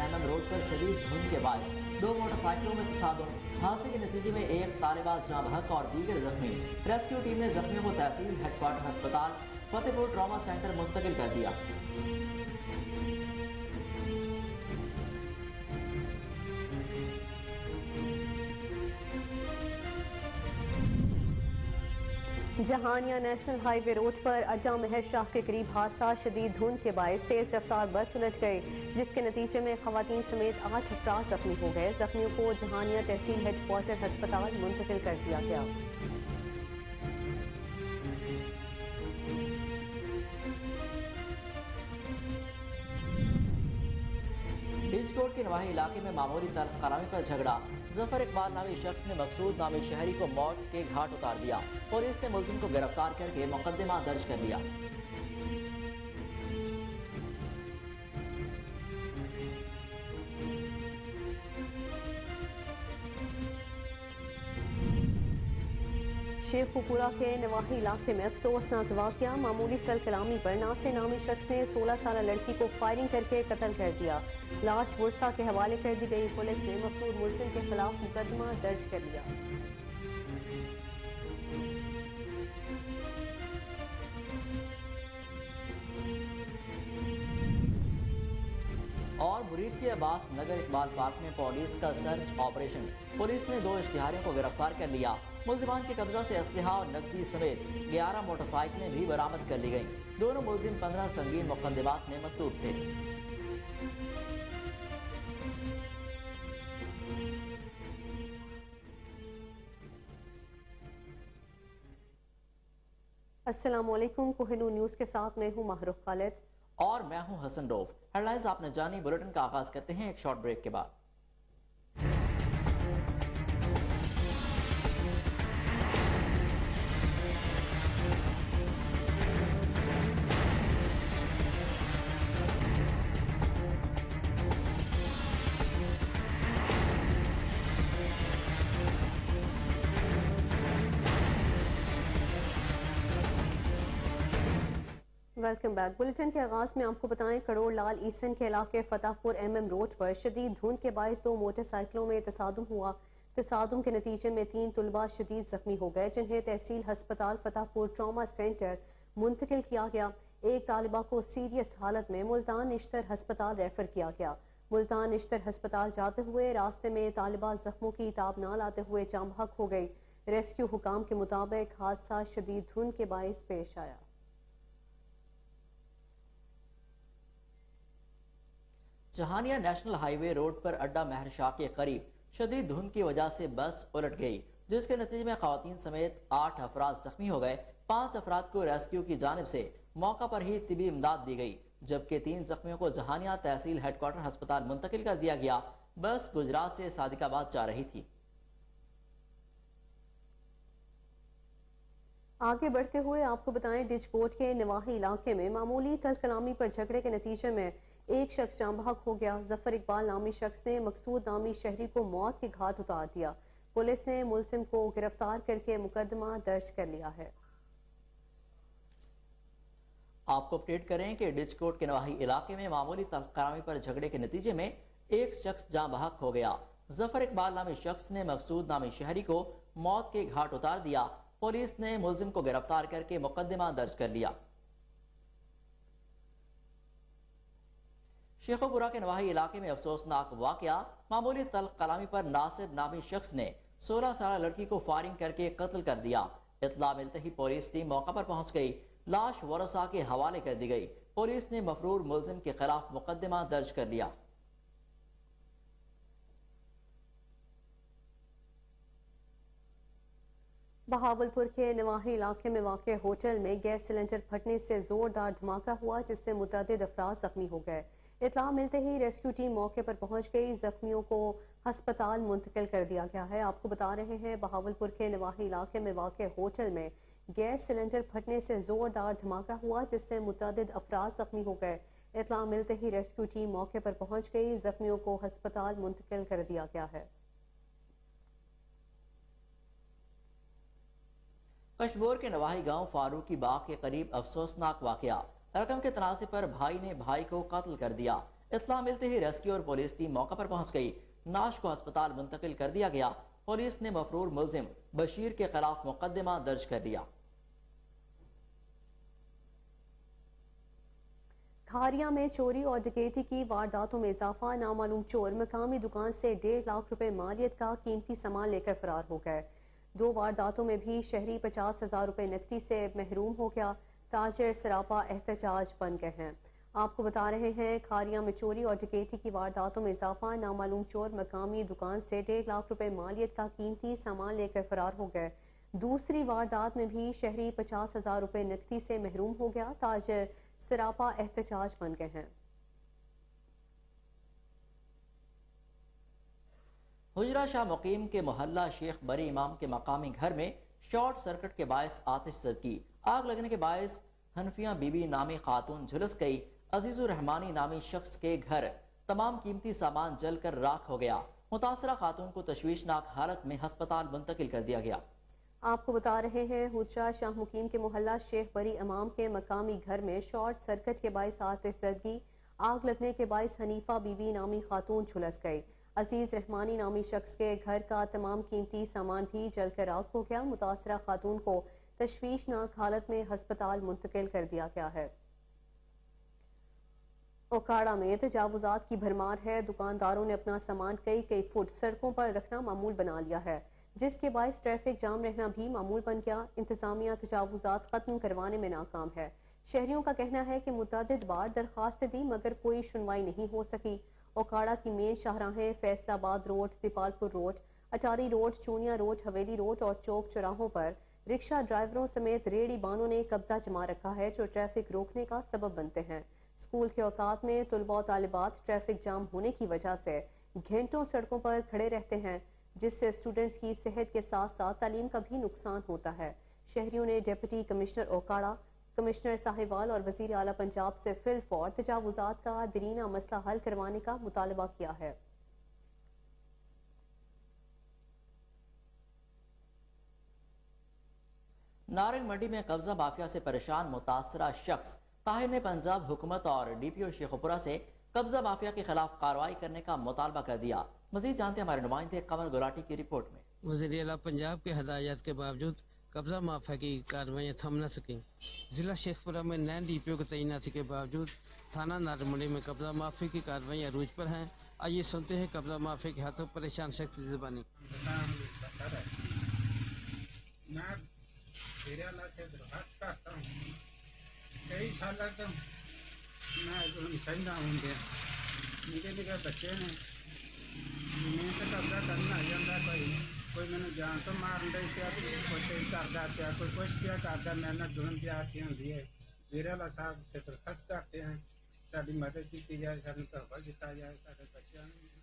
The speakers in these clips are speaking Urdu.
MM روڈ پر شدید دھند کے باعث دو موٹر سائیکلوں میں تصادم، حادثے کے نتیجے میں ایک طالبہ جاں بحق اور دیگر زخمی۔ ریسکیو ٹیم نے زخمیوں کو تحصیل ہیڈ کوارٹر ہسپتال فتح پور ٹراما سینٹر منتقل کر دیا۔ جہانیہ نیشنل ہائی وے روڈ پر اڈا مہر شاہ کے قریب حادثہ، شدید دھند کے باعث تیز رفتار بس الٹ گئی، جس کے نتیجے میں خواتین سمیت 8 افراد زخمی ہو گئے۔ زخمیوں کو جہانیہ تحصیل ہیڈ کوارٹر ہسپتال منتقل کر دیا گیا۔ ڈچ کوٹ کے نواحی علاقے میں معمولی تلخ کلامی پر جھگڑا، ظفر اقبال نامی شخص نے مقصود نامی شہری کو موت کے گھاٹ اتار دیا۔ پولیس نے ملزم کو گرفتار کر کے مقدمہ درج کر لیا۔ شیخ پورہ کے نواحی علاقے میں افسوسناک واقعہ، معمولی تل کلامی پر ناصر نامی شخص نے 16 سالہ لڑکی کو فائرنگ کر کے قتل کر دیا۔ لاش ورثہ کے حوالے کر دی گئی۔ پولیس نے مفرور ملزم کے خلاف مقدمہ درج کر لیا۔ اور مرید کے عباس نگر اقبال پارک میں پولیس کا سرچ آپریشن، پولیس نے 2 اشتہاریوں کو گرفتار کر لیا۔ ملزمان کے قبضہ سے اسلحہ اور نقدی سمیت 11 موٹر سائیکلیں بھی برآمد کر لی گئیں۔ دونوں ملزم 15 سنگین مقدمات میں مطلوب تھے۔ السلام علیکم، کوہ نور نیوز کے ساتھ میں ہوں ماہرخ خالد اور میں ہوں حسن ڈوف۔ ہیڈ لائنز آپ نے جانی، بلیٹن کا آغاز کرتے ہیں ایک شارٹ بریک کے بعد۔ Welcome back. بلیٹن کے آغاز میں آپ کو بتائیں، کروڑ لال ایسن کے علاقے فتح پور MM روڈ پر شدید دھند کے باعث 2 موٹر سائیکلوں میں تصادم ہوا۔ تصادم کے نتیجے میں 3 طلباء شدید زخمی ہو گئے، جنہیں تحصیل ہسپتال فتح پور ٹراما سینٹر منتقل کیا گیا۔ ایک طالبہ کو سیریس حالت میں ملتان نشتر ہسپتال ریفر کیا گیا۔ ملتان نشتر ہسپتال جاتے ہوئے راستے میں طالبہ زخموں کی تاب نہ لاتے ہوئے جاں بحق ہو گئی۔ ریسکیو حکام کے مطابق حادثہ شدید دھند کے باعث پیش آیا۔ جہانیہ نیشنل ہائی وے روڈ پر اڈا مہر شاہ کے قریب شدید دھند کی وجہ سے بس الٹ گئی، جس کے نتیجے میں خواتین سمیت 8 افراد زخمی ہو گئے۔ 5 افراد کو ریسکیو کی جانب سے موقع پر ہی طبی امداد دی گئی، جبکہ 3 زخمیوں کو جہانیہ تحصیل ہیڈ کوارٹر ہسپتال منتقل کر دیا گیا۔ بس گجرات سے صادق آباد جا رہی تھی۔ آگے بڑھتے ہوئے آپ کو بتائیں، ڈچ کوٹ کے نواحی علاقے میں معمولی تل کلامی پر جھگڑے کے نتیجے میں ایک شخص جاں بحق ہو گیا۔ ظفر اقبال نامی شخص نے مقصود نامی شہری کو موت کے گھاٹ اتار دیا۔ پولیس نے ملزم کو گرفتار کر کے مقدمہ درج کر لیا ہے۔ آپ کو اپڈیٹ کریں کہ ڈچ کوٹ کے نواحی علاقے میں معمولی تلخ کلامی پر جھگڑے کے نتیجے میں ایک شخص جاں بحق ہو گیا۔ ظفر اقبال نامی شخص نے مقصود نامی شہری کو موت کے گھاٹ اتار دیا۔ پولیس نے ملزم کو گرفتار کر کے مقدمہ درج کر لیا۔ شیخ پورہ کے نواحی علاقے میں افسوسناک واقعہ، معمولی تلخ کلامی پر ناصر نامی شخص نے 16 سالہ لڑکی کو فائرنگ کر کے قتل کر دیا۔ اطلاع ملتے ہی پولیس ٹیم موقع پر پہنچ گئی۔ لاش ورثاء کے حوالے کر دی گئی۔ پولیس نے مفرور ملزم کے خلاف مقدمہ درج کر لیا۔ بہاولپور کے نواحی علاقے میں واقع ہوٹل میں گیس سلنڈر پھٹنے سے زوردار دھماکہ ہوا، جس سے متعدد افراد زخمی ہو گئے۔ اطلاع ملتے ہی ریسکیو ٹیم موقع پر پہنچ گئی۔ زخمیوں کو ہسپتال منتقل کر دیا گیا ہے۔ آپ کو بتا رہے ہیں، بہاولپور کے نواحی علاقے میں واقع ہوٹل میں گیس سلنڈر پھٹنے سے زوردار دھماکہ ہوا، جس سے متعدد افراد زخمی ہو گئے۔ اطلاع ملتے ہی ریسکیو ٹیم موقع پر پہنچ گئی۔ زخمیوں کو ہسپتال منتقل کر دیا گیا ہے۔ کشبور کے نواحی گاؤں فاروقی باغ کے قریب افسوسناک واقعہ، رقم کے تنازع پر بھائی نے بھائی کو قتل کر دیا۔ اطلاع ملتے ہی ریسکیو اور پولیس ٹیم موقع پر پہنچ گئی. نعش کو ہسپتال منتقل کر دیا گیا. پولیس نے مفرور ملزم بشیر کے خلاف مقدمہ درج کر دیا. کھاریا میں چوری اور ڈکیتی کی وارداتوں میں اضافہ. نامعلوم چور مقامی دکان سے 1.5 لاکھ روپے مالیت کا قیمتی سامان لے کر فرار ہو گئے. 2 وارداتوں میں بھی شہری 50,000 روپے نقدی سے محروم ہو گیا. تاجر سراپا احتجاج بن گئے ہیں. آپ کو بتا رہے ہیں کھاریا میں چوری اور ڈکیتی کی وارداتوں میں اضافہ. نامعلوم چور مقامی دکان سے 1.5 لاکھ روپے مالیت کا قیمتی سامان لے کر فرار ہو گئے. دوسری واردات میں بھی شہری 50,000 روپے نقدی سے محروم ہو گیا. تاجر سراپا احتجاج بن گئے ہیں. حجرہ شاہ مقیم کے محلہ شیخ بری امام کے مقامی گھر میں شارٹ سرکٹ کے باعث آتش زدگی. آگ لگنے کے باعث حنفیہ بی بی نامی خاتون جھلس گئی. عزیز الرحمانی نامی شخص کے گھر تمام قیمتی سامان جل کر راکھ ہو گیا. متاثرہ خاتون کو تشویشناک حالت میں ہسپتال منتقل کر دیا گیا. آپ کو بتا رہے ہیں حجرہ شاہ مقیم کے محلہ شیخ بری امام کے مقامی گھر میں شارٹ سرکٹ کے باعث آتش زدگی. آگ لگنے کے باعث حنیفہ بی بی نامی خاتون جھلس گئی. عزیز رحمانی نامی شخص کے گھر کا تمام قیمتی سامان بھی جل کر راکھ ہو گیا. متاثرہ خاتون کو تشویشناک حالت میں ہسپتال منتقل کر دیا گیا ہے. اوکاڑا میں تجاوزات کی بھرمار ہے. دکانداروں نے اپنا سامان کئی فٹ سڑکوں پر رکھنا معمول بنا لیا ہے، جس کے باعث ٹریفک جام رہنا بھی معمول بن گیا. انتظامیہ تجاوزات ختم کروانے میں ناکام ہے. شہریوں کا کہنا ہے کہ متعدد بار درخواستیں دی مگر کوئی سنوائی نہیں ہو سکی. اوکاڑا کی مین شاہراہیں فیصل آباد روڈ، دیپال پور روڈ، اٹاری روڈ، چونیا روڈ، حویلی روڈ اور چوک چوراہوں پر رکشہ ڈرائیوروں سمیت ریڑھی بانوں نے قبضہ جما رکھا ہے، جو ٹریفک روکنے کا سبب بنتے ہیں. اسکول کے اوقات میں طلباء و طالبات ٹریفک جام ہونے کی وجہ سے گھنٹوں سڑکوں پر کھڑے رہتے ہیں، جس سے اسٹوڈنٹس کی صحت کے ساتھ ساتھ تعلیم کا بھی نقصان ہوتا ہے. شہریوں نے deputy commissioner Okara, commissioner Sahiwal اور وزیر اعلیٰ پنجاب سے فی الفور تجاوزات کا دیرینہ مسئلہ حل کروانے کا مطالبہ کیا ہے. نارنگ منڈی میں قبضہ مافیا سے پریشان متاثرہ شخص طاہر نے پنجاب حکومت اور ڈی پی او شیخوپورہ سے قبضہ مافیا کے خلاف کارروائی کرنے کا مطالبہ کر دیا. مزید جانتے ہیں ہمارے نمائندے قمر گلاٹی کی رپورٹ میں. وزیر اعلیٰ پنجاب کے ہدایات کے باوجود قبضہ مافیا کی کارروائیاں تھم نہ سکیں. ضلع شیخوپورہ میں نئے ڈی پی او کی تعیناتی کے باوجود تھانہ نارنگ منڈی میں قبضہ مافیا کی کارروائیاں عروج پر ہیں. آئیے سنتے ہیں قبضہ مافیا کے ہاتھوں پریشان شخص کی زبانی. میں وزیر اعلیٰ سے درخواست کرتا ہوں، کئی سال تو میں سہنا ہوں گے، نکے نکے بچے نے میں تو قبضہ کرنا آ جاتا. کوئی میں نے جان تو مارن دے پیا، کوشش کرتا پیا، کوئی کچھ پیا کرتا، میں نے ظلم زیادتی ہوتی ہے. وزیر اعلیٰ صاحب سے درخواست کرتے ہیں ساری مدد کی جائے، سانوں تحفہ دیتا جائے، سارے بچوں نے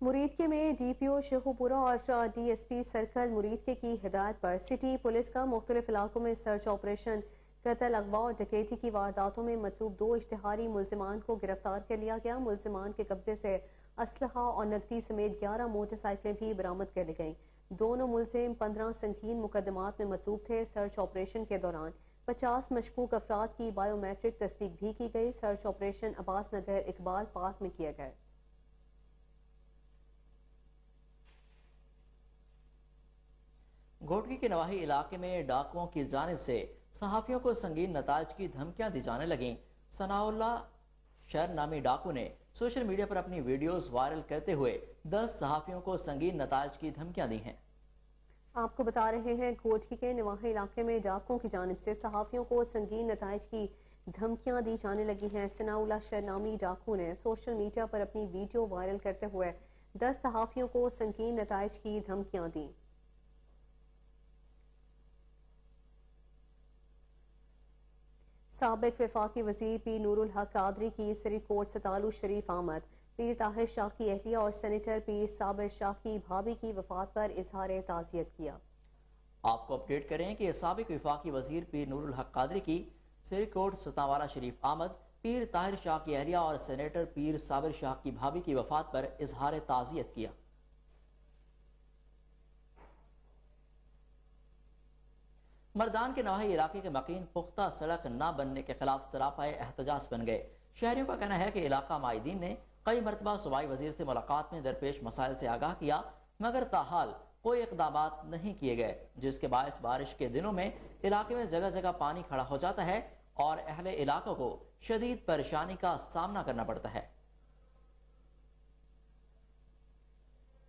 مرید کے میں ڈی پی او شیخوپورہ اور ڈی ایس پی سرکل مرید کے کی ہدایت پر سٹی پولیس کا مختلف علاقوں میں سرچ آپریشن قتل، اغوا اور ڈکیتی کی وارداتوں میں مطلوب 2 اشتہاری ملزمان کو گرفتار کر لیا گیا. ملزمان کے قبضے سے اسلحہ اور نقدی سمیت 11 موٹر سائیکلیں بھی برآمد کر لی گئیں. دونوں ملزم 15 سنگین مقدمات میں مطلوب تھے. سرچ آپریشن کے دوران 50 مشکوک افراد کی بائیو میٹرک تصدیق بھی کی گئی. سرچ آپریشن عباس نگر اقبال پارک میں کیے گئے. گھوٹکی کے نواحی علاقے میں ڈاکوؤں کی جانب سے صحافیوں کو سنگین نتائج کی دھمکیاں دی جانے لگیں. ثناء اللہ شر نامی ڈاکو نے سوشل میڈیا پر اپنی ویڈیوز وائرل کرتے ہوئے 10 صحافیوں کو سنگین نتائج کی دھمکیاں دی ہیں. آپ کو بتا رہے ہیں گھوٹکی کے نواحی علاقے میں ڈاکوؤں کی جانب سے صحافیوں کو سنگین نتائج کی دھمکیاں دی جانے لگی ہیں. ثناء اللہ شر نامی ڈاکو نے سوشل میڈیا پر اپنی ویڈیو وائرل کرتے ہوئے 10 صحافیوں کو سنگین نتائج کی دھمکیاں دیں. سابق وفاقی وزیر پیر نور الحق قادری کی سری کوٹ سے تعلق شریف آمد. پیر طاہر شاہ کی اہلیہ اور سینیٹر پیر صابر شاہ کی بھابھی کی وفات پر اظہار تعزیت کیا. آپ کو اپڈیٹ کریں کہ سابق وفاقی وزیر پیر نور الحق قادری کی سری کوٹ ستاوالا شریف آمد پیر طاہر شاہ کی اہلیہ اور سینیٹر پیر صابر شاہ کی بھابھی کی وفات پر اظہار تعزیت کیا۔ مردان کے نواحی علاقے کے مکین پختہ سڑک نہ بننے کے خلاف سراپائے احتجاج بن گئے۔ شہریوں کا کہنا ہے کہ علاقہ مائدین نے کئی مرتبہ صوبائی وزیر سے ملاقات میں درپیش مسائل سے آگاہ کیا، مگر تاحال کوئی اقدامات نہیں کیے گئے، جس کے باعث بارش کے دنوں میں علاقے میں جگہ جگہ پانی کھڑا ہو جاتا ہے اور اہل علاقوں کو شدید پریشانی کا سامنا کرنا پڑتا ہے۔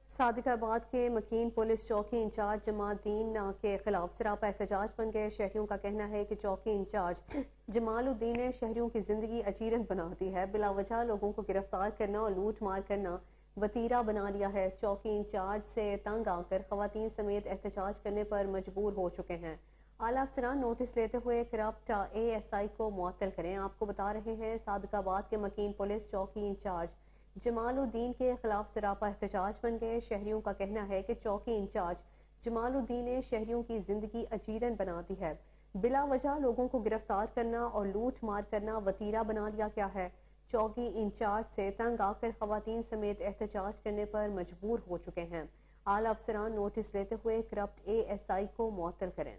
صادق آباد کے مکین پولیس چوکی انچارج جماعت الدین کے خلاف سراپا احتجاج بن گئے۔ شہریوں کا کہنا ہے کہ چوکی انچارج جمال الدین نے شہریوں کی زندگی اجیرن بنا دی ہے، بلا وجہ لوگوں کو گرفتار کرنا اور لوٹ مار کرنا وتیرہ بنا لیا ہے۔ چوکی انچارج سے تنگ آ کر خواتین سمیت احتجاج کرنے پر مجبور ہو چکے ہیں۔ اعلیٰ افسران نوٹس لیتے ہوئے کرپٹ ASI کو معطل کریں۔ آپ کو بتا رہے ہیں صادق آباد کے مکین پولیس چوکی انچارج جمال الدین کے خلاف سراپا احتجاج بن گئے۔ شہریوں کا کہنا ہے کہ چوکی انچارج جمال الدین نے شہریوں کی زندگی اجیرن بنا دی ہے، بلا وجہ لوگوں کو گرفتار کرنا اور لوٹ مار کرنا وتیرہ بنا لیا گیا ہے۔ چوکی انچارج سے تنگ آ کر خواتین سمیت احتجاج کرنے پر مجبور ہو چکے ہیں۔ اعلیٰ افسران نوٹس لیتے ہوئے کرپٹ ASI کو معطل کریں۔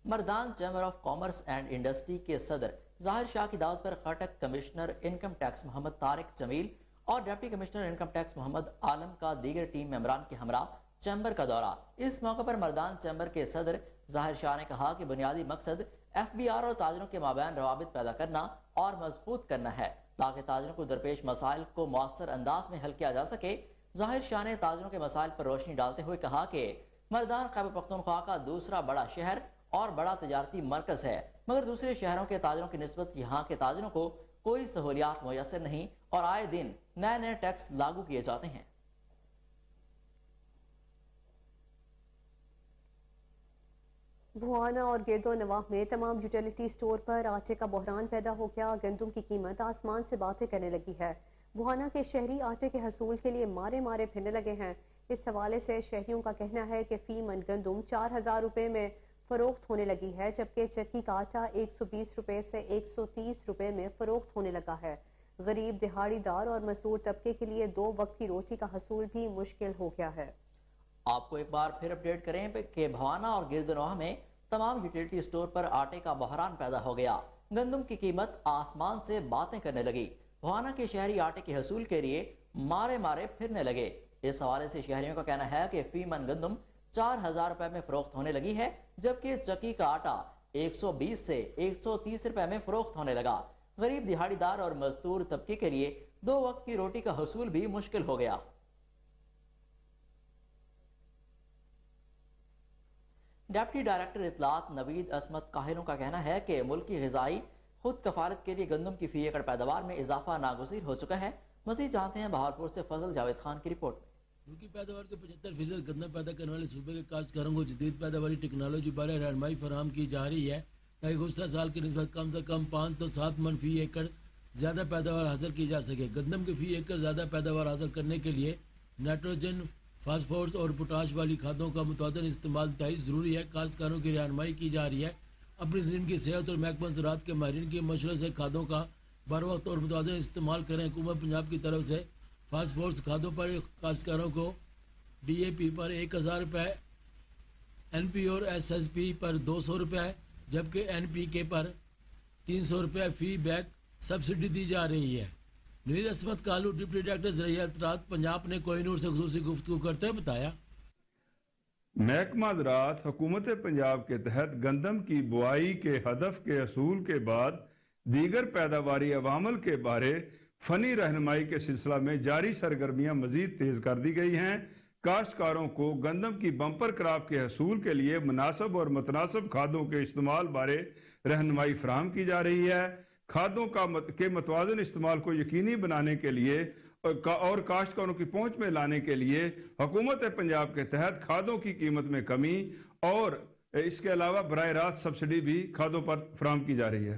Mardan chamber of commerce and industry کے صدر ظاہر شاہ کی دعوت پر Khattak commissioner income tax Muhammad Tariq Jamil اور deputy commissioner income tax Muhammad Alam کا دیگر ٹیم ممبران کے ہمراہ چیمبر کا دورہ۔ اس موقع پر مردان چیمبر کے صدر ظاہر شاہ نے کہا کہ بنیادی مقصد FBR اور تاجروں کے مابین روابط پیدا کرنا اور مضبوط کرنا ہے تاکہ تاجروں کو درپیش مسائل کو مؤثر انداز میں حل کیا جا سکے۔ ظاہر شاہ نے تاجروں کے مسائل پر روشنی ڈالتے ہوئے کہا کہ مردان خیبر پختونخوا کا دوسرا بڑا شہر اور بڑا تجارتی مرکز ہے، مگر دوسرے شہروں کے تاجروں کی نسبت یہاں کے تاجروں کو کوئی سہولیات میسر نہیں اور آئے دن نئے ٹیکس لاگو کیے جاتے ہیں۔ بھوانا اور گرد و نواح میں تمام یوٹیلیٹی سٹور پر آٹے کا بحران پیدا ہو گیا۔ گندم کی قیمت آسمان سے باتیں کرنے لگی ہے۔ بھوانا کے شہری آٹے کے حصول کے لیے مارے پھرنے لگے ہیں۔ اس حوالے سے شہریوں کا کہنا ہے کہ فی من گندم 4000 روپے میں فروخت ہونے لگی ہے، جبکہ چکی کا آٹا 120 روپے سے 130 روپے میں فروخت ہونے لگا ہے۔ غریب دہاڑی دار اور مزدور طبقے کے لیے 2 وقت کی روٹی کا حصول بھی مشکل ہو گیا ہے۔ آپ کو ایک بار پھر اپڈیٹ کریں کہ بھوانا اور گرد و نواح میں تمام یوٹیلیٹی سٹور پر آٹے کا بحران پیدا ہو گیا۔ گندم کی قیمت آسمان سے باتیں کرنے لگی۔ بھوانا کے شہری آٹے کے حصول کے لیے مارے پھرنے لگے۔ اس حوالے سے شہریوں کا کہنا ہے کہ فی من گندم 4000 روپے میں فروخت ہونے لگی ہے، جبکہ چکی کا آٹا 120 سے 130 روپے میں فروخت ہونے لگا۔ غریب دہاڑی دار اور مزدور طبقے کے لیے 2 وقت کی روٹی کا حصول بھی مشکل ہو گیا۔ ڈپٹی ڈائریکٹر اطلاعات نوید عصمت قاہروں کا کہنا ہے کہ ملکی غذائی خود کفالت کے لیے گندم کی فی ایکڑ پیداوار میں اضافہ ناگزیر ہو چکا ہے۔ مزید جانتے ہیں بہاولپور سے فضل جاوید خان کی رپورٹ میں۔ ملکی پیداوار کے 75% گندم پیدا کرنے والے صوبے کے کاشتکاروں کو جدید پیداواری ٹیکنالوجی بارے رہنمائی فراہم کی جا رہی ہے تاکہ گزشتہ سال کی نسبت کم سے کم 5 تو 7 من فی ایکڑ زیادہ پیداوار حاصل کی جا سکے۔ گندم کے فی ایکڑ زیادہ پیداوار حاصل کرنے کے لیے نائٹروجن، فاسفورس اور پوٹاش والی کھادوں کا متوازن استعمال انتہائی ضروری ہے۔ کاشتکاروں کی رہنمائی کی جا رہی ہے۔ اپنی زمین کی صحت اور محکمہ زراعت کے ماہرین کے مشورے سے کھادوں کا بر وقت اور متوازن استعمال کریں۔ حکومت پنجاب کی طرف سے فاسفورس کھادوں پر کاشتکاروں کو DAP پر 1000 روپے، NP اور SSP پر 200 روپے جبکہ NPK پر 300 روپے فی بیگ سبسڈی دی جا رہی ہے۔ نوید عصمت کالو ڈپٹی ڈائریکٹر زرعیہ اطلاعات پنجاب نے کوہ نور سے خصوصی گفتگو کرتے ہوئے بتایا، محکمہ زراعت حکومت پنجاب کے تحت گندم کی بوائی کے ہدف کے حصول کے بعد دیگر پیداواری عوامل کے بارے فنی رہنمائی کے سلسلہ میں جاری سرگرمیاں مزید تیز کر دی گئی ہیں۔ کاشتکاروں کو گندم کی بمپر کراپ کے حصول کے لیے مناسب اور متناسب کھادوں کے استعمال بارے رہنمائی فراہم کی جا رہی ہے۔ کھادوں کے متوازن استعمال کو یقینی بنانے کے لیے اور کاشتکاروں کی پہنچ میں لانے کے لیے حکومت پنجاب کے تحت کھادوں کی قیمت میں کمی اور اس کے علاوہ براہ راست سبسڈی بھی کھادوں پر فراہم کی جا رہی ہے۔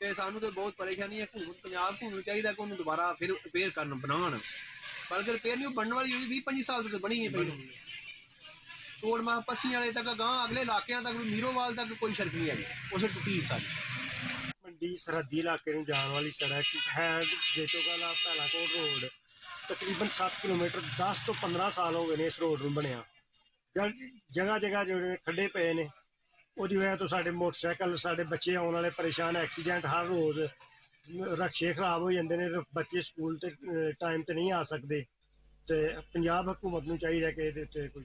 ਤੇ ਸਾਨੂੰ ਤੇ ਬਹੁਤ ਪਰੇਸ਼ਾਨੀ ਹੈ। ਪੰਜਾਬ ਨੂੰ ਚਾਹੀਦਾ ਕਿ ਉਹਨੂੰ ਦੁਬਾਰਾ ਫਿਰ ਰਿਪੇਅਰ ਕਰਨ ਬਣਾਉਣ, ਪਰ ਅਗਰ ਰਿਪੇਅਰ ਨਹੀਂ ਬਣਨ ਵਾਲੀ ਹੋਈ 20-25 ਸਾਲ ਤੋਂ ਬਣੀ ਹੈ ਪਈ ਤੋੜ ਮਾ ਪੱਸੀ ਵਾਲੇ ਤੱਕ ਗਾਂ ਅਗਲੇ ਇਲਾਕਿਆਂ ਤੱਕ ਮੀਰੋਵਾਲ ਤੱਕ ਕੋਈ ਸੜਕ ਨਹੀਂ ਹੈਗੀ, ਉਸੇ ਟੁੱਟੀ ਸਾਰੀ। ਮੰਡੀ ਸਰਹੱਦੀ ਇਲਾਕੇ ਨੂੰ ਜਾਣ ਵਾਲੀ ਸੜਕ ਹੈ ਜੇਤੋਗਾਲਾ ਭੈਲਾਕੋਟ ਰੋਡ ਤਕਰੀਬਨ 7 ਕਿਲੋਮੀਟਰ 10 ਤੋਂ 15 ਸਾਲ ਹੋ ਗਏ ਨੇ ਇਸ ਰੋਡ ਨੂੰ ਬਣਿਆ। ਜਗ੍ਹਾ ਜਗ੍ਹਾ ਜਿਹੜੇ ਖੱਡੇ ਪਏ ਨੇ ਉਹਦੀ ਵਜ੍ਹਾ ਤੋਂ ਸਾਡੇ ਮੋਟਰਸਾਈਕਲ ਸਾਡੇ ਬੱਚੇ ਆਉਣ ਵਾਲੇ ਪਰੇਸ਼ਾਨ। ਐਕਸੀਡੈਂਟ ਹਰ ਰੋਜ਼, ਰਕਸ਼ੇ ਖਰਾਬ ਹੋ ਜਾਂਦੇ ਨੇ, ਬੱਚੇ ਸਕੂਲ ਤੇ ਟਾਈਮ ਤੇ ਨਹੀਂ ਆ ਸਕਦੇ ਤੇ ਪੰਜਾਬ ਹਕੂਮਤ ਨੂੰ ਚਾਹੀਦਾ ਕਿ ਇਹਦੇ ਉੱਤੇ ਕੋਈ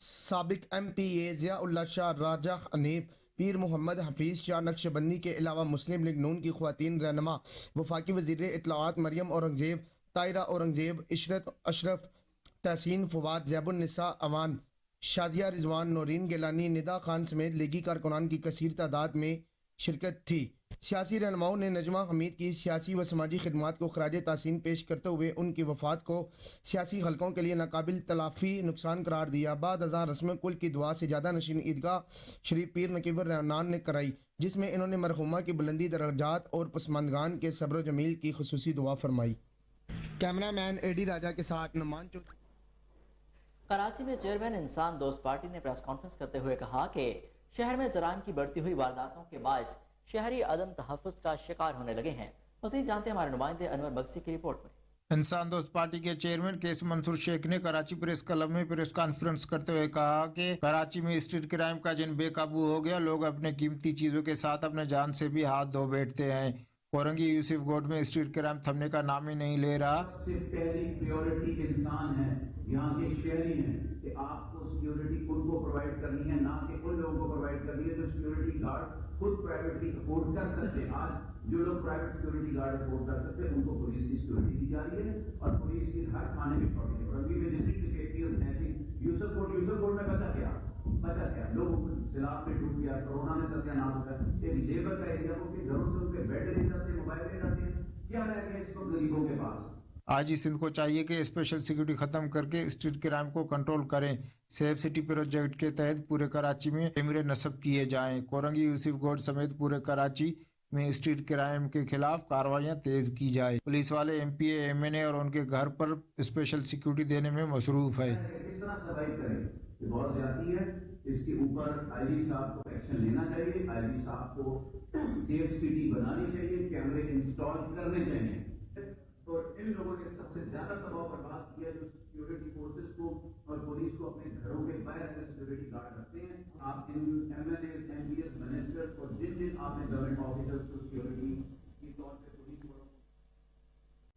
سابق MPA ضیاء اللہ شاہ، راجہ حنیف، پیر محمد حفیظ شاہ نقشبندی کے علاوہ مسلم لیگ نون کی خواتین رہنما وفاقی وزیر اطلاعات مریم اورنگزیب، طاہرہ اورنگزیب، عشرت اشرف، تحسین فواد، زیب النساء اوان، شادیہ رضوان، نورین گیلانی، ندا خان سمیت لیگی کارکنان کی کثیر تعداد میں شرکت تھی۔ سیاسی رہنماؤں نے نجمہ حمید کی سیاسی و سماجی خدمات کو خراج تحسین پیش کرتے ہوئے ان کی وفات کو سیاسی حلقوں کے لیے ناقابل تلافی نقصان قرار دیا۔ بعد ازاں رسم کل کی دعا سجادہ نشین عیدگاہ شریف پیر نقیب الرحمن نے کرائی، جس میں انہوں نے مرحومہ کی بلندی درجات اور پسماندگان کے صبر و جمیل کی خصوصی دعا فرمائی۔ کیمرہ مین AD راجہ کے ساتھ نمان چودھری۔ کراچی میں چیئرمین انسان دوست پارٹی نے پریس کانفرنس کرتے ہوئے کہا کہ شہر میں جرائم کی بڑھتی ہوئی وارداتوں کے باعث شہری عدم تحفظ کا شکار ہونے لگے ہیں۔ مزید جانتے ہیں ہمارے نمائندے انور بگسی کی رپورٹ میں۔ انسان دوست پارٹی کے چیئرمین کیس منصور شیخ نے کراچی پریس کلب میں پریس کانفرنس کرتے ہوئے کہا کہ کراچی میں اسٹریٹ کرائم کا جن بے قابو ہو گیا، لوگ اپنے قیمتی چیزوں کے ساتھ اپنے جان سے بھی ہاتھ دھو بیٹھتے ہیں۔ کورنگی یوسف گوڈ میں اسٹریٹ کرائم تھمنے کا نام ہی نہیں لے رہا۔ سب سے پہلی پریورٹی انسان ہے، یہاں کے شہری ہیں، کہ آپ کو سیکیورٹی ان کو پرووائڈ کرنی ہے، نہ کہ ان لوگوں کو پرووائڈ کرنی ہے جو سیکیورٹی گارڈ خود پرائیویٹلی افورڈ کر سکتے ہیں۔ آج جو لوگ پرائیویٹ سیکیورٹی گارڈ افورڈ کر سکتے ہیں ان کو پولیس کی سیکیورٹی دی جا رہی ہے، اور پولیس کی ہر کھانے میں چھوڑی ہے۔ اور ابھی میں جتنی کیسز ہیں یوسف کوڈ میں بچا کیا لوگ سیلاب میں ڈوب گیا، کورونا میں ستیہ ناش ہو گیا، ایک لیبر کا ایریا ہو کے گھروں سے ان کے بیڈ لے جاتے ہیں، موبائل لے جاتے ہیں، کیا رہ گیا اس کو غریبوں کے پاس؟ آج ہی سندھ کو چاہیے کہ اسپیشل سیکیورٹی ختم کر کے اسٹریٹ کرائم کو کنٹرول کریں۔ سیف سٹی پروجیکٹ کے تحت پورے کراچی میں کیمرے نصب کیے جائیں۔ کورنگی یوسف گوڈ سمیت پورے کراچی میں اسٹریٹ کرائم کے خلاف کارروائیاں تیز کی جائے۔ پولیس والے MPA MNA اور ان کے گھر پر اسپیشل سیکیورٹی دینے میں مصروف ہے۔ کس طرح سروائیو کریں؟ یہ بہت زیادتی ہے، اس کے اوپر IG صاحب کو ایکشن لینا چاہیے، IG صاحب کو سیف سٹی بنانی چاہیے، کیمرے انسٹال کرنے چاہیے۔ اور ان لوگوں نے سب سے زیادہ تباہ برباد کیا جو سیکیورٹی فورسز کو اور پولیس کو اپنے گھروں کے باہر اگر سیکیورٹی گارڈ رکھتے ہیں، آپ ان MLAs MPs منسٹرز اور جن آپ نے گورنمنٹ آفیسرز کو سیکیورٹی کی طور پہ پولیس کو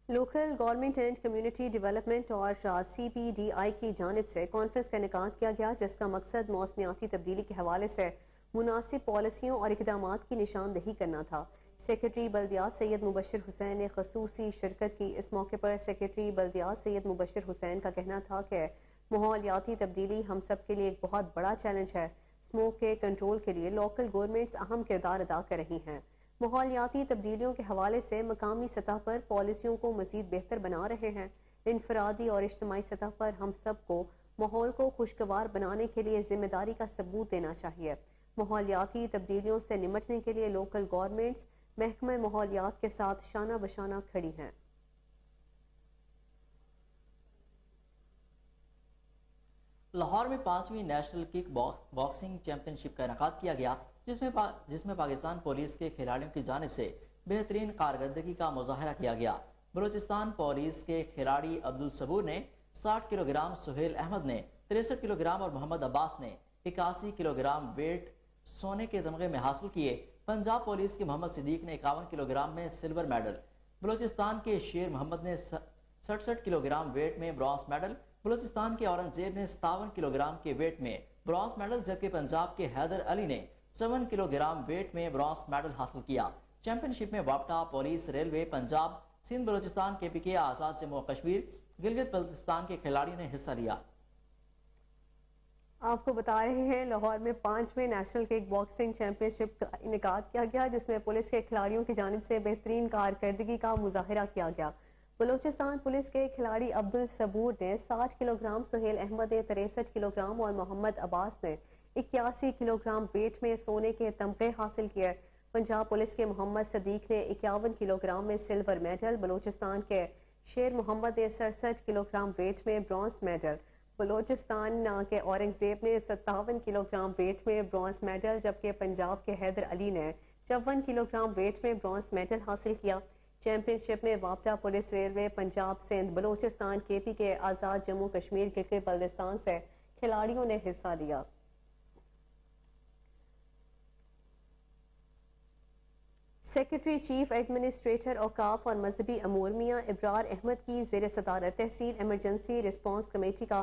local government and community development اور CPDI کی جانب سے کانفرنس کا انعقاد کیا گیا، جس کا مقصد موسمیاتی تبدیلی کے حوالے سے مناسب پالیسیوں اور اقدامات کی نشاندہی کرنا تھا۔ سیکرٹری بلدیات سید مبشر حسین نے خصوصی شرکت کی۔ اس موقع پر سیکرٹری بلدیات سید مبشر حسین کا کہنا تھا کہ ماحولیاتی تبدیلی ہم سب کے لیے ایک بہت بڑا چیلنج ہے۔ اسموک کے کنٹرول کے لیے لوکل گورنمنٹس اہم کردار ادا کر رہی ہیں۔ ماحولیاتی تبدیلیوں کے حوالے سے مقامی سطح پر پالیسیوں کو مزید بہتر بنا رہے ہیں۔ انفرادی اور اجتماعی سطح پر ہم سب کو ماحول کو خوشگوار بنانے کے لیے ذمہ داری کا ثبوت دینا چاہیے۔ ماحولیاتی تبدیلیوں سے نمٹنے کے لیے لوکل گورنمنٹس محکمہ ماحولیات کے ساتھ شانہ بشانہ کھڑی ہیں۔ لاہور میں 5ویں نیشنل کک باکسنگ چیمپئن شپ کا انعقاد کیا گیا، جس میں پاکستان پولیس کے کھلاڑیوں کی جانب سے بہترین کارکردگی کا مظاہرہ کیا گیا۔ بلوچستان پولیس کے کھلاڑی عبدالصبور نے 60 کلو گرام، سہیل احمد نے 63 کلو گرام اور محمد عباس نے 81 کلو گرام ویٹ سونے کے تمغے میں حاصل کیے۔ پنجاب پولیس کے محمد صدیق نے 51 کلو گرام میں سلور میڈل، بلوچستان کے شیر محمد نے 67 کلو گرام ویٹ میں برانز میڈل، بلوچستان کے اورنگزیب نے 57 کلو گرام کے ویٹ میں برانز میڈل، جبکہ پنجاب کے حیدر علی نے 57 کلو گرام ویٹ میں برانز میڈل حاصل کیا۔ چیمپئن شپ میں وابٹا، police, railway, Punjab, Sindh Balochistan, KPK، Azad Jammu و کشمیر، گلگت بلتستان کے کھلاڑیوں نے حصہ لیا۔ آپ کو بتا رہے ہیں لاہور میں 5ویں نیشنل کک باکسنگ چیمپئن شپ کا انعقاد کیا گیا، جس میں پولیس کے کھلاڑیوں کی جانب سے بہترین کارکردگی کا مظاہرہ کیا گیا۔ بلوچستان پولیس کے کھلاڑی عبدالصبور نے 60 کلو گرام، سہیل احمد نے 63 کلو گرام اور محمد عباس نے 81 کلو گرام ویٹ میں سونے کے تمغے حاصل کیے۔ پنجاب پولیس کے محمد صدیق نے 51 کلو گرام میں سلور میڈل، بلوچستان کے شیر محمد نے 67 کلو گرام ویٹ میں برانز میڈل، بلوچستان کے اورنگزیب نے 57 کلو گرام ویٹ میں برانز میڈل، جبکہ پنجاب کے حیدر علی نے 54 کلو گرام ویٹ میں برانز میڈل حاصل کیا۔ چیمپئن شپ میں وابٹا، police, railway, Punjab, Sindh Balochistan, KPK، Azad Jammu Kashmir, Gilgit Baltistan سے کھلاڑیوں نے حصہ لیا۔ سیکرٹری چیف ایڈمنسٹریٹر اوقاف اور مذہبی امور میاں ابرار احمد کی زیر صدارت تحصیل ایمرجنسی رسپانس کمیٹی کا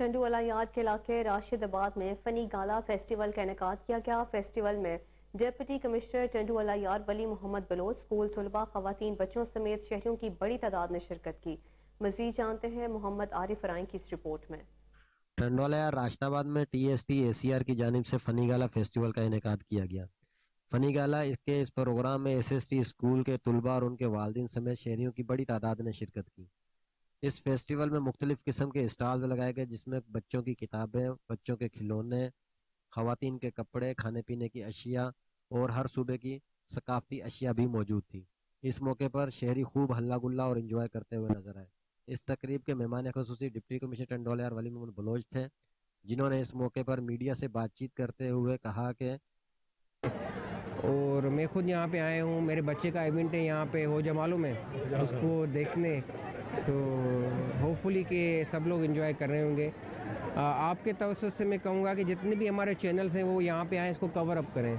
ٹنڈو علایات کے علاقے راشد آباد میں فنی گالا فیسٹیول کا انعقاد کیا گیا. فیسٹیول میں ڈپٹی کمشنر ٹنڈو علایات ولی محمد بلوچ، اسکول طلباء، خواتین، بچوں سمیت شہریوں کی بڑی تعداد نے شرکت کی. مزید جانتے ہیں محمد عارف فرائن کی اس رپورٹ میں. ٹنڈوالیا راشد آباد میں TST-ACR کی جانب سے فنی گالا فیسٹیول کا انعقاد کیا گیا. فنی گالا کے اس پروگرام میں SST اسکول کے طلباء اور ان کے والدین سمیت شہریوں کی بڑی تعداد نے شرکت کی. اس فیسٹیول میں مختلف قسم کے اسٹالز لگائے گئے جس میں بچوں کی کتابیں، بچوں کے کھلونے، خواتین کے کپڑے، کھانے پینے کی اشیاء اور ہر صوبے کی ثقافتی اشیاء بھی موجود تھی. اس موقع پر شہری خوب ہلا گلا اور انجوائے کرتے ہوئے نظر آئے. اس تقریب کے مہمان خصوصی ڈپٹی کمشنر ٹنڈوالیا ولی محمد بلوچ تھے، جنہوں نے اس موقع پر میڈیا سے بات چیت کرتے ہوئے کہا کہ اور میں خود یہاں پہ آیا ہوں، میرے بچے کا ایونٹ ہے یہاں پہ ہو جا معلوم ہے اس کو دیکھنے، تو ہوپ فلی کہ سب لوگ انجوائے کر رہے ہوں گے. آپ کے توسط سے میں کہوں گا کہ جتنے بھی ہمارے چینلز ہیں وہ یہاں پہ آئیں، اس کو کور اپ کریں.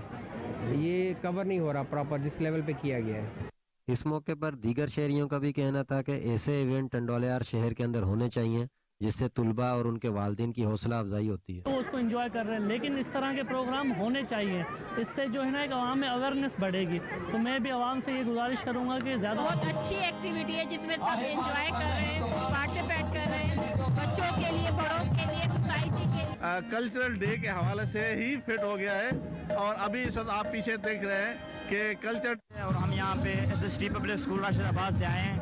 یہ کور نہیں ہو رہا پراپر جس لیول پہ کیا گیا ہے. اس موقع پر دیگر شہریوں کا بھی کہنا تھا کہ ایسے ایونٹ ٹنڈوالیا شہر کے اندر ہونے چاہیے جس سے طلباء اور ان کے والدین کی حوصلہ افزائی ہوتی ہے. تو اس کو انجوائے کر رہے ہیں، لیکن اس طرح کے پروگرام ہونے چاہیے. اس سے جو ہے نا ایک عوام میں اویئرنیس بڑھے گی. تو میں بھی عوام سے یہ گزارش کروں گا کہ زیادہ بہت اچھی ایکٹیویٹی ہے جس میں سب انجوائے کر رہے ہیں، پارٹیسپیٹ کر رہے ہیں، بچوں کے لیے، بڑوں کے لیے، سوسائٹی کے لیے. کلچرل ڈے کے حوالے سے ہی فٹ ہو گیا ہے، اور ابھی اس وقت آپ پیچھے دیکھ رہے ہیں کہ کلچر، اور ہم یہاں پہ SST پبلک اسکول راشد آباد سے آئے ہیں،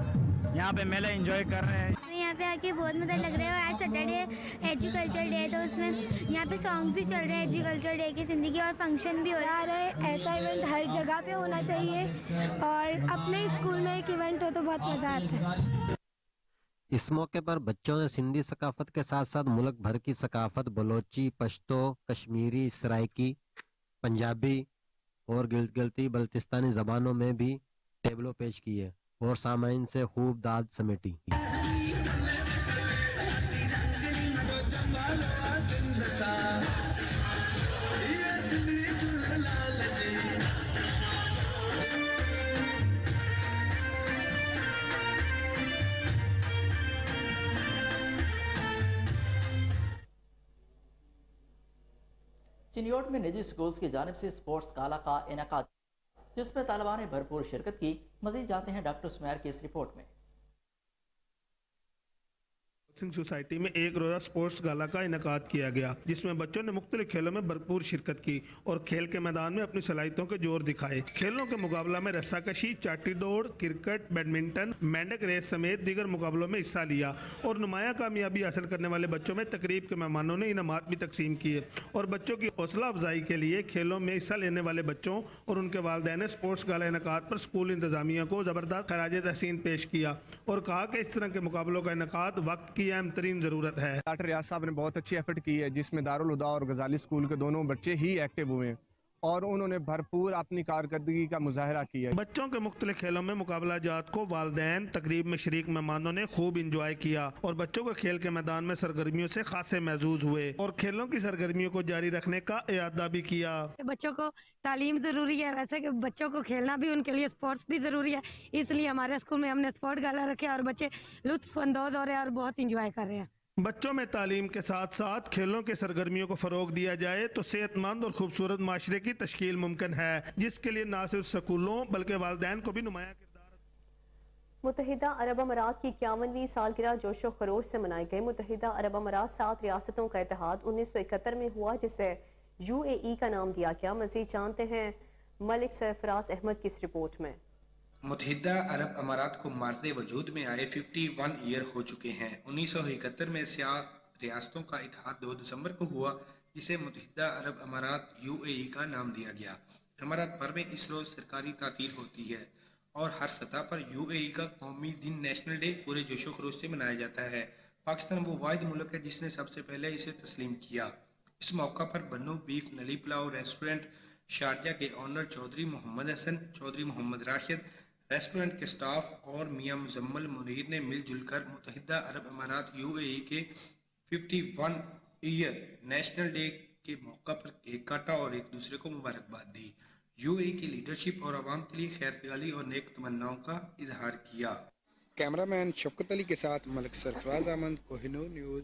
یہاں پہ میلہ انجوائے کر رہے ہیں. یہاں پہ آ کے بہت مزہ لگ رہا ہے. اور آج سیٹرڈے ایجوکلچر ڈے ہے تو اس میں یہاں پہ سانگ بھی چل رہے ہیں ایجوکلچر ڈے کی زندگی، اور فنکشن بھی ہو رہا ہے. ایسا ایونٹ ہر جگہ پہ ہونا چاہیے، اور اپنے اسکول میں ایک ایونٹ ہو تو بہت مزہ آتا ہے. اس موقع پر بچوں نے سندھی ثقافت کے ساتھ ساتھ ملک بھر کی ثقافت بلوچی، پشتو، کشمیری، سرائکی، پنجابی اور گلگتی بلتستانی زبانوں میں بھی ٹیبلوں پیش کیے اور سامعین سے خوب داد سمیٹی. چنیوٹ میں نجی سکولز کی جانب سے سپورٹس گالا کا انعقاد جس میں طالبان نے بھرپور شرکت کی. مزید جانتے ہیں ڈاکٹر سمیر کی اس رپورٹ میں. سوسائٹی میں ایک روزہ سپورٹس گالا کا انعقاد کیا گیا جس میں بچوں نے مختلف کھیلوں میں بھرپور شرکت کی اور کھیل کے میدان میں اپنی صلاحیتوں کے جوہر دکھائے. کھیلوں کے مقابلہ میں رسہ کشی، چاٹی دوڑ، کرکٹ، بیڈمنٹن، مینڈک ریس سمیت دیگر مقابلوں میں حصہ لیا اور نمایاں کامیابی حاصل کرنے والے بچوں میں تقریب کے مہمانوں نے انعامات بھی تقسیم کیے اور بچوں کی حوصلہ افزائی کے لیے کھیلوں میں حصہ لینے والے بچوں اور ان کے والدین نے سپورٹس گالا انعقاد پر اسکول انتظامیہ کو زبردست خراج تحسین پیش کیا اور کہا کہ اس طرح کے مقابلوں کا انعقاد وقت کی اہم ترین ضرورت ہے. ڈاکٹر ریاض صاحب نے بہت اچھی ایفرٹ کی ہے جس میں دارالہدا اور غزالی اسکول کے دونوں بچے ہی ایکٹیو ہوئے ہیں اور انہوں نے بھرپور اپنی کارکردگی کا مظاہرہ کیا. بچوں کے مختلف کھیلوں میں مقابلہ جات کو والدین، تقریب میں شریک مہمانوں نے خوب انجوائے کیا اور بچوں کو کھیل کے میدان میں سرگرمیوں سے خاصے محظوظ ہوئے اور کھیلوں کی سرگرمیوں کو جاری رکھنے کا اعادہ بھی کیا. بچوں کو تعلیم ضروری ہے، ویسے کہ بچوں کو کھیلنا بھی ان کے لیے سپورٹس بھی ضروری ہے، اس لیے ہمارے اسکول میں ہم نے سپورٹ گالا رکھا اور بچے لطف اندوز ہو رہے ہیں اور بہت انجوائے کر رہے ہیں. بچوں میں تعلیم کے ساتھ ساتھ کھیلوں کے سرگرمیوں کو فروغ دیا جائے تو صحت مند اور خوبصورت معاشرے کی تشکیل ممکن ہے، جس کے لیے نہ صرف سکولوں بلکہ والدین کو بھی نمایاں کردار. متحدہ عرب امارات کی 51ویں سالگرہ جوش و خروش سے منائی گئی. متحدہ عرب امارات 7 ریاستوں کا اتحاد 1971 میں ہوا جسے UAE کا نام دیا گیا. مزید جانتے ہیں ملک سرفراز احمد کی اس رپورٹ میں. متحدہ عرب امارات کو مارد وجود میں آئے 51 ایئر ہو چکے ہیں. 1971 میں 7 ریاستوں کا اتحاد 2 دسمبر کو ہوا جسے متحدہ عرب امارات UAE کا نام دیا گیا. امارات بھر میں اس روز سرکاری تعطیل ہوتی ہے اور ہر سطح پر UAE کا قومی دن نیشنل ڈے پورے جوش و خروش سے منایا جاتا ہے. پاکستان وہ واحد ملک ہے جس نے سب سے پہلے اسے تسلیم کیا. اس موقع پر بنو بیف نلی پلاؤ ریسٹورنٹ شارجہ کے آنر چودھری محمد حسن، چودھری محمد راشد، ریسٹورنٹ کے سٹاف اور میاں مزمل منیر نے مل جل کر متحدہ عرب امارات UAE کے 51 ایئر نیشنل ڈے کے موقع پر کیک کاٹا اور ایک دوسرے کو مبارکباد دی. UAE کی لیڈرشپ اور عوام کے لیے خیر خیالی اور نیک تمناؤں کا اظہار کیا. کیمرہ مین شفقت علی کے ساتھ ملک سرفراز احمد، کوہنور نیوز.